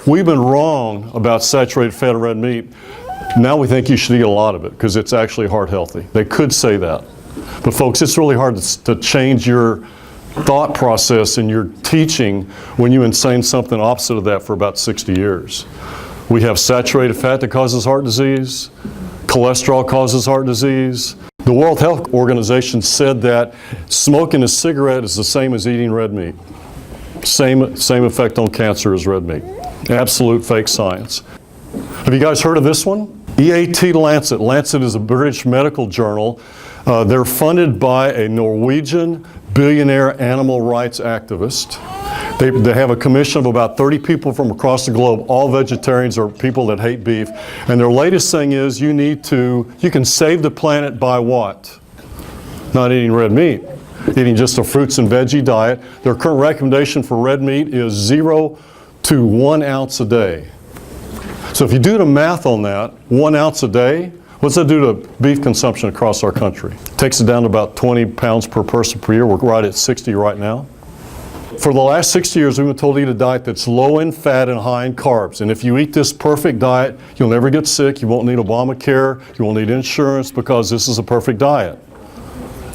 We've been wrong about saturated fat and red meat. Now we think you should eat a lot of it because it's actually heart healthy. They could say that. But folks, it's really hard to change your thought process and your teaching when you insane something opposite of that for about 60 years. We have saturated fat that causes heart disease. Cholesterol causes heart disease. The World Health Organization said that smoking a cigarette is the same as eating red meat. Same effect on cancer as red meat. Absolute fake science. Have you guys heard of this one? Eat-Lancet. Lancet is a British medical journal. They're funded by a Norwegian billionaire animal rights activist. They have a commission of about 30 people from across the globe, all vegetarians or people that hate beef. And their latest thing is you can save the planet by what? Not eating red meat. Eating just a fruits and veggie diet. Their current recommendation for red meat is 0 to 1 ounce a day. So if you do the math on that, 1 ounce a day, what's that do to beef consumption across our country? Takes it down to about 20 pounds per person per year. We're right at 60 right now. For the last 60 years, we've been told to eat a diet that's low in fat and high in carbs. And if you eat this perfect diet, you'll never get sick, you won't need Obamacare, you won't need insurance because this is a perfect diet.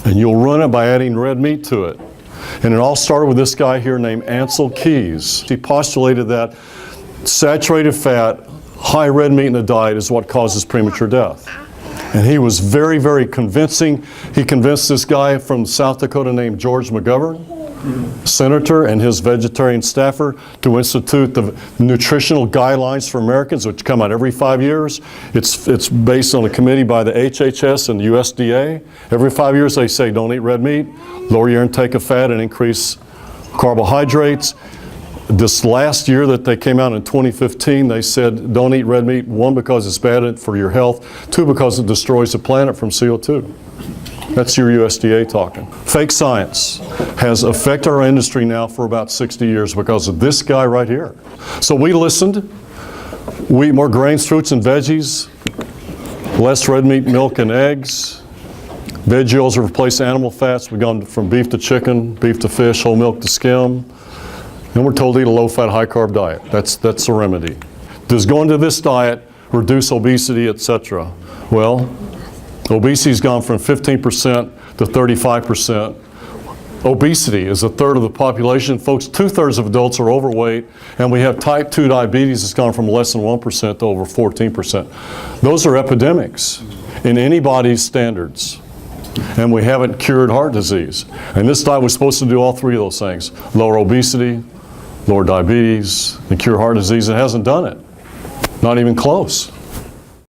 And you'll run it by adding red meat to it. And it all started with this guy here named Ancel Keys. He postulated that saturated fat, high red meat in the diet is what causes premature death. And he was very, very convincing. He convinced this guy from South Dakota named George McGovern, senator, and his vegetarian staffer to institute the nutritional guidelines for Americans, which come out every 5 years. It's based on a committee by the HHS and the USDA. Every 5 years they say don't eat red meat, lower your intake of fat and increase carbohydrates. This last year that they came out in 2015, they said don't eat red meat, 1, because it's bad for your health, 2, because it destroys the planet from CO2. That's your USDA talking. Fake science has affected our industry now for about 60 years because of this guy right here. So we listened. We eat more grains, fruits, and veggies, less red meat, milk, and eggs. Veggie oils have replaced animal fats. We've gone from beef to chicken, beef to fish, whole milk to skim. And we're told to eat a low-fat, high-carb diet. That's the remedy. Does going to this diet reduce obesity, etc.? Well, obesity's gone from 15% to 35%. Obesity is 1/3 of the population. Folks, 2/3 of adults are overweight, and we have type 2 diabetes that's gone from less than 1% to over 14%. Those are epidemics in anybody's standards. And we haven't cured heart disease. And this diet was supposed to do all 3 of those things. Lower obesity, lower diabetes, and cure heart disease. It hasn't done it. Not even close.